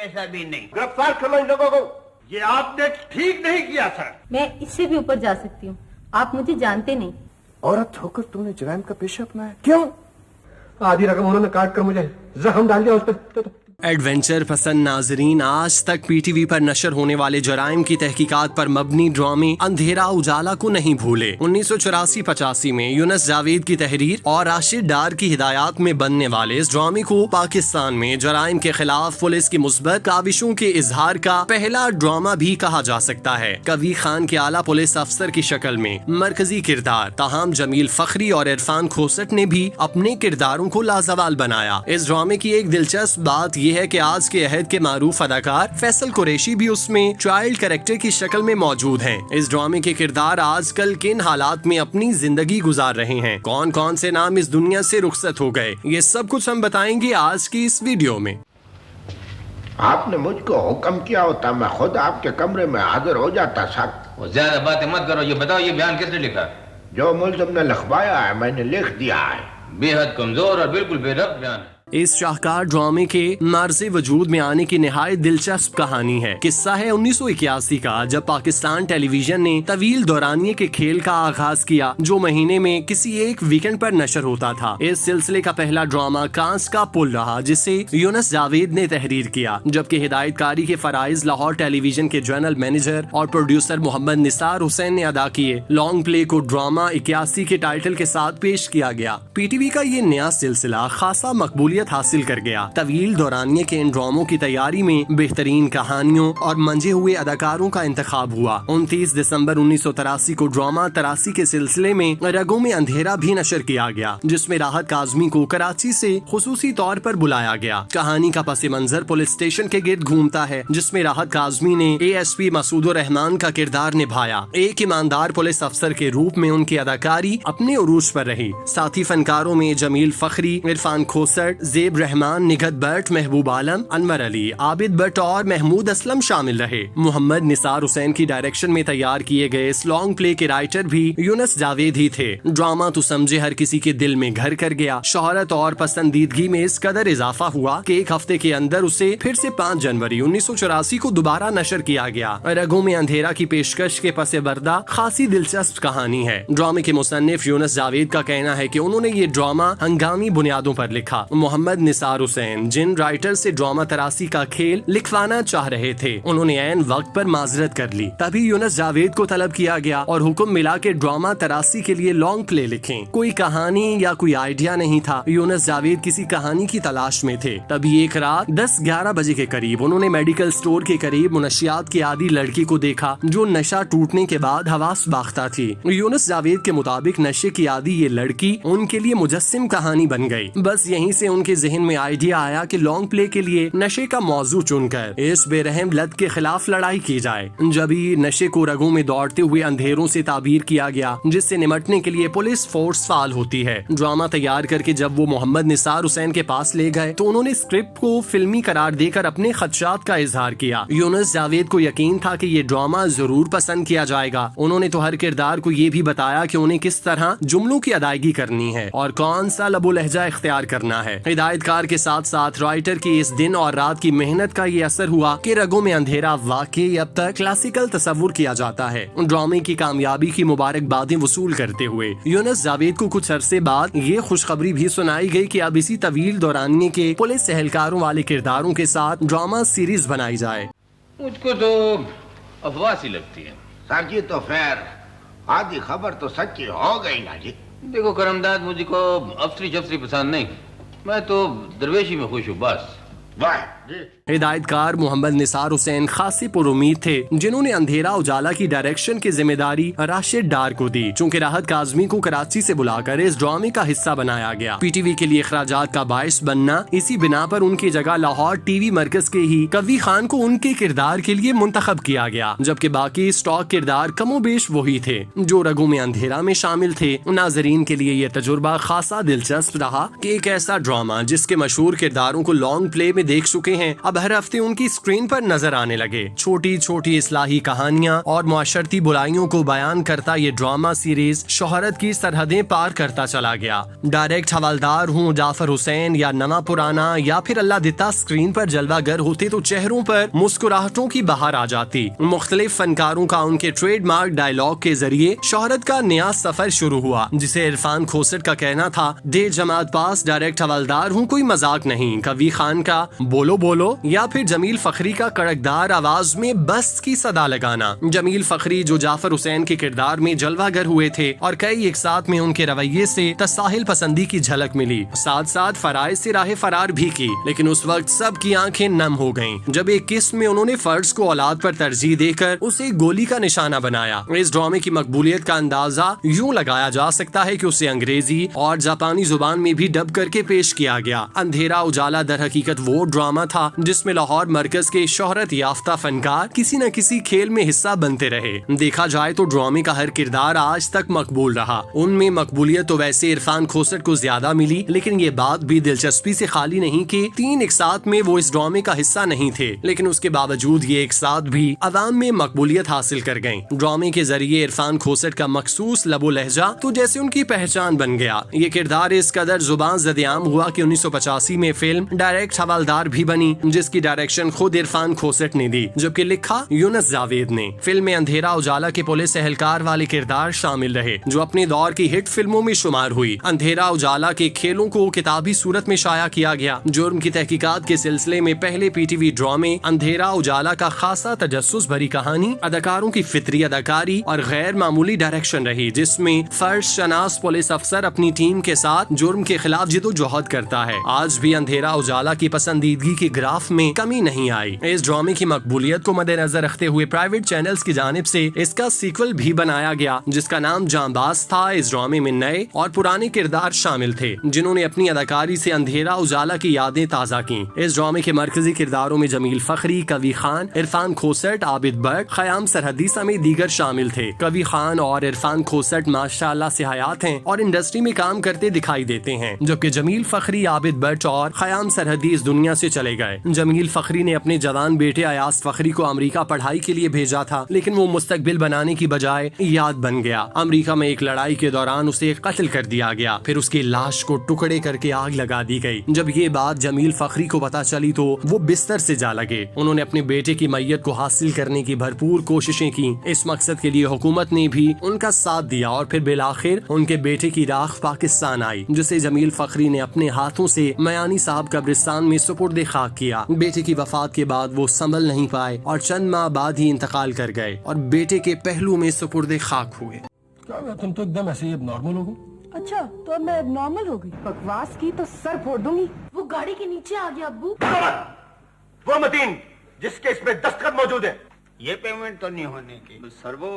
पैसा भी नहीं। गिरफ्तार कर लो इन लोगों को। ये आपने ठीक नहीं किया सर। मैं इससे भी ऊपर जा सकती हूँ, आप मुझे जानते नहीं। औरत होकर तूने जराइम का पेशा अपनाया, क्यों? आधी रकम उन्होंने काट कर मुझे जख्म डाल दिया उस पर। एडवेंचर पसंद नाजरीन, आज तक पीटीवी पर नशर होने वाले जराइम की तहकीकात पर मबनी ड्रामे अंधेरा उजाला को नहीं भूले। 1984-85 में यूनुस जावेद की तहरीर और राशिद डार की हिदायत में बनने वाले इस ड्रामे को पाकिस्तान में जराइम के खिलाफ पुलिस की मुस्बत काविशों के इजहार का पहला ड्रामा भी कहा जा सकता है। कबीर खान के आला पुलिस अफसर की शक्ल में मरकजी किरदार ताहम जमील फखरी और इरफान खोसट ने भी अपने किरदारों को लाजवाल बनाया। इस ड्रामे की एक दिलचस्प बात है कि आज के अहद के मारूफ अदाकार फैसल कुरैशी भी उसमें चाइल्ड कैरेक्टर की शक्ल में मौजूद हैं। इस ड्रामे के किरदार आजकल किन हालात में अपनी जिंदगी गुजार रहे हैं, कौन कौन से नाम इस दुनिया से रुखसत हो गए, ये सब कुछ हम बताएंगे आज की इस वीडियो में। आपने मुझको हुक्म किया होता मैं खुद आपके कमरे में हाजिर हो जाता सर। ज्यादा बातें मत करो, ये बताओ ये बयान किसने लिखा? जो मुल्ज़िम ने लिखवाया है मैंने लिख दिया है। बेहद कमजोर और बिल्कुल बेरब्त बयान है। इस शाहकार ड्रामे के मार्ज़े वजूद में आने की निहायत दिलचस्प कहानी है। किस्सा है 1981 का, जब पाकिस्तान टेलीविजन ने तवील दौरानिये के खेल का आगाज किया, जो महीने में किसी एक वीकेंड पर नशर होता था। इस सिलसिले का पहला ड्रामा कांस का पुल रहा, जिसे यूनुस जावेद ने तहरीर किया, जबकि हिदायतकारी के फराइज लाहौर टेलीविजन के जनरल मैनेजर और प्रोड्यूसर मोहम्मद निसार हुसैन ने अदा किए। लॉन्ग प्ले को ड्रामा 81 के टाइटल के साथ पेश किया गया। पीटीवी का ये नया सिलसिला खासा मकबूलियत हासिल कर गया। तवील दौरानिये के इन ड्रामों की तैयारी में बेहतरीन कहानियों और मंजे हुए अदाकारों का इंतखाब हुआ। 29 दिसंबर 1983 को ड्रामा 83 के सिलसिले में रगों में अंधेरा भी नशर किया गया, जिसमें राहत काज़मी को कराची से खुसूसी तौर पर बुलाया गया। कहानी का पस मंजर पुलिस स्टेशन के गिर्द घूमता है, जिसमें राहत काज़मी ने ASP मसूदुर रहमान का किरदार निभाया। एक ईमानदार पुलिस अफसर के रूप में उनकी अदाकारी अपने उरूज पर रही। साथी फनकारों में जमील फखरी, इरफान खोसट, ज़ेब रहमान, निगहत भट्ट, महबूब आलम, अनवर अली, आबिद भट्ट और महमूद असलम शामिल रहे। मोहम्मद निसार हुसैन की डायरेक्शन में तैयार किए गए इस लॉन्ग प्ले के राइटर भी यूनुस जावेद ही थे। ड्रामा तो समझे हर किसी के दिल में घर कर गया। शोहरत और पसंदीदगी में इस कदर इजाफा हुआ कि एक हफ्ते के अंदर उसे फिर से 5 जनवरी 1984 को दोबारा नशर किया गया। रगों में अंधेरा की पेशकश के पसे बर्दा खासी दिलचस्प कहानी है। ड्रामे के मुसन्निफ यूनुस जावेद का कहना है कि उन्होंने ये ड्रामा हंगामी बुनियादों पर लिखा। मोहम्मद निसार हुसैन जिन राइटर से ड्रामा 83 का खेल लिखवाना चाह रहे थे, उन्होंने ऐन वक्त पर माजरत कर ली। तभी यूनुस जावेद को तलब किया गया और हुक्म मिला कि ड्रामा 83 के लिए लॉन्ग प्ले लिखें। कोई कहानी या कोई आइडिया नहीं था। यूनुस जावेद किसी कहानी की तलाश में थे। तभी एक रात 10-11 बजे के करीब उन्होंने मेडिकल स्टोर के करीब मुनशियात की आदी लड़की को देखा, जो नशा टूटने के बाद हवास बाख्ता थी। यूनुस जावेद के मुताबिक नशे की आदी ये लड़की उनके लिए मुजस्सिम कहानी बन गई। बस यहीं से उनके जहन में आइडिया आया कि लॉन्ग प्ले के लिए नशे का मौजू चुनकर इस बेरहम लत के खिलाफ लड़ाई की जाए। जब ही नशे को रगों में दौड़ते हुए अंधेरों से ताबीर किया गया, जिससे निमटने के लिए पुलिस फोर्स फाल होती है। ड्रामा तैयार करके जब वो मोहम्मद निसार हुसैन के पास ले गए, तो उन्होंने स्क्रिप्ट को फिल्मी करार देकर अपने खदशात का इजहार किया। यूनुस जावेद को यकीन था कि ये ड्रामा जरूर पसंद किया जाएगा। उन्होंने तो हर किरदार को ये भी बताया कि उन्हें किस तरह जुमलों की अदायगी करनी है और कौन सा लबो लहजा इख्तियार करना है। हिदायतकार के साथ साथ राइटर की इस दिन और रात की मेहनत का ये असर हुआ कि रगों में अंधेरा वाकई अब तक क्लासिकल तस्वुर किया जाता है। ड्रामे की कामयाबी की मुबारकबादें वसूल करते हुए यूनुस जावेद को कुछ अरसे बाद ये खुशखबरी भी सुनाई गई कि अब इसी तवील दौरानिये के पुलिस एहलकारों वाले किरदारों के साथ ड्रामा सीरीज बनाई जाए। मुझको तो अफवाह सी लगती है सर जी, तो फिर आधी खबर तो सच्ची हो गई ना जी। देखो करमदाद, मुझको अफसरी जफसरी पसंद नहीं, मैं तो दरवेशी में खुश हूँ बस। हिदायतकार मोहम्मद निसार हुसैन खासी पुरुमीद थे, जिन्होंने अंधेरा उजाला की डायरेक्शन की जिम्मेदारी राशिद डार को दी। चूँकि राहत काज़मी को कराची से बुलाकर इस ड्रामे का हिस्सा बनाया गया। पीटीवी के लिए अखराजात का बायस बनना, इसी बिना पर उनकी जगह लाहौर टीवी मरकज के ही कबीर खान को उनके किरदार के लिए मुंतखब किया गया, जबकि बाकी स्टॉक किरदार कमोबेश वही थे जो रगों में अंधेरा में शामिल थे। नाजरीन के लिए यह तजुर्बा खासा दिलचस्प रहा कि एक ऐसा ड्रामा जिसके मशहूर किरदारों को लॉन्ग प्ले में में देख चुके हैं, अब हर हफ्ते उनकी स्क्रीन पर नजर आने लगे। छोटी छोटी इस्लाही कहानियां और मुआशरती बुराइयों को बयान करता ये ड्रामा सीरीज शोहरत की सरहदें पार करता चला गया। डायरेक्ट हवालदार हूँ जाफर हुसैन या नवा पुराना या फिर अल्लाह दिता स्क्रीन पर जलवागर होते तो चेहरों पर मुस्कुराहटों की बहार आ जाती। मुख्तलिफ फनकारों का उनके ट्रेडमार्क डायलॉग के जरिए शोहरत का नया सफर शुरू हुआ, जिसे इरफान खोसट का कहना था, डे जमात पास डायरेक्ट हवालदार हूँ कोई मजाक नहीं, कवी खान का बोलो बोलो या फिर जमील फखरी का कड़कदार आवाज में बस की सदा लगाना। जमील फखरी जो जाफर हुसैन के किरदार में जलवागर हुए थे और कई एक साथ में उनके रवैये से तसाहिल पसंदी की झलक मिली, साथ साथ फराइज से राह फरार भी की, लेकिन उस वक्त सबकी आंखें नम हो गईं जब एक किस्म में उन्होंने फर्ज को औलाद पर तरजीह देकर उसे गोली का निशाना बनाया। इस ड्रामे की मकबूलियत का अंदाजा यूं लगाया जा सकता है कि उसे अंग्रेजी और जापानी जुबान में भी डब करके पेश किया गया। अंधेरा उजाला दर हकीकत वो ड्रामा था जिसमें लाहौर मरकज के शोहरत याफ्ता फनकार किसी न किसी खेल में हिस्सा बनते रहे। देखा जाए तो ड्रामे का हर किरदार आज तक मकबूल रहा। उनमें मकबूलियत तो वैसे इरफान खोसट को ज्यादा मिली, लेकिन ये बात भी दिलचस्पी से खाली नहीं कि तीन एक साथ में वो इस ड्रामे का हिस्सा नहीं थे, लेकिन उसके बावजूद ये एक साथ भी अवाम में मकबूलियत हासिल कर गयी। ड्रामे के जरिए इरफान खोसट का मखसूस लबो लहजा तो जैसे उनकी पहचान बन गया। ये किरदार इस कदर जुबान ज़द-ए-आम हुआ कि 1985 में फिल्म डायरेक्ट हवालदार भी बनी, जिसकी डायरेक्शन खुद इरफान खोसट ने दी, जबकि लिखा यूनुस जावेद ने। फिल्म में अंधेरा उजाला के पुलिस एहलकार वाले किरदार शामिल रहे, जो अपने दौर की हिट फिल्मों में शुमार हुई। अंधेरा उजाला के खेलों को किताबी सूरत में शाया किया गया। जुर्म की तहकीकात के सिलसिले में पहले पीटीवी ड्रामे अंधेरा उजाला का खासा तजस्सुस भरी कहानी, अदाकारों की फितरी अदाकारी और गैर मामूली डायरेक्शन रही, जिसमें फर्ज शनास पुलिस अफसर अपनी टीम के साथ जुर्म के खिलाफ जिदोजहद करता है। आज भी अंधेरा उजाला की पसंदीदगी के ग्राफ में कमी नहीं आई। इस ड्रामे की मकबूलियत को मद्देनजर रखते हुए प्राइवेट चैनल्स की जानिब से इसका सीक्वल भी बनाया गया, जिसका नाम जांबाज था। इस ड्रामे में नए और पुराने किरदार शामिल थे, जिन्होंने अपनी अदाकारी से अंधेरा उजाला की यादें ताज़ा की। इस ड्रामे के मरकजी किरदारों में जमील फखरी, कवी खान, इरफान खोसट, आबिद भट्ट, खयाम सरहदी समेत दीगर शामिल थे। कवी खान और इरफान खोसट माशाअल्लाह से हयात हैं और इंडस्ट्री में काम करते दिखाई देते हैं, जबकि जमील फखरी, आबिद भट्ट और खयाम सरहदी इस दुनिया से चले गए। जमील फखरी ने अपने जवान बेटे अयास फखरी को अमेरिका पढ़ाई के लिए भेजा था, लेकिन वो मुस्तकबिल बनाने की बजाय याद बन गया। अमेरिका में एक लड़ाई के दौरान उसे कत्ल कर दिया गया, फिर उसकी लाश को टुकड़े करके आग लगा दी गई। जब ये बात जमील फखरी को पता चली तो वो बिस्तर से जा लगे। उन्होंने अपने बेटे की मैयत को हासिल करने की भरपूर कोशिशें की। इस मकसद के लिए हुकूमत ने भी उनका साथ दिया और फिर बिलाखिर उनके बेटे की राख पाकिस्तान आई, जिसे जमील फखरी ने अपने हाथों से मयानी साहब कब्रिस्तान में सुपुर्द खाक किया। बेटे की वफात के बाद वो संभल नहीं पाए और चंद माह बाद ही इंतकाल कर गए और बेटे के पहलू में सुपुर्द खाक हुए। क्या तुम तो एकदम ऐसे नॉर्मल हो गई। अच्छा, तो अब मैं एबनॉर्मल हो गई? बकवास की तो सर फोड़ दूंगी। वो गाड़ी के नीचे आ गया अब्बू। वो मतीन जिसके इसमें दस्तखत मौजूद है। ये पेमेंट तो नहीं होने की सर, वो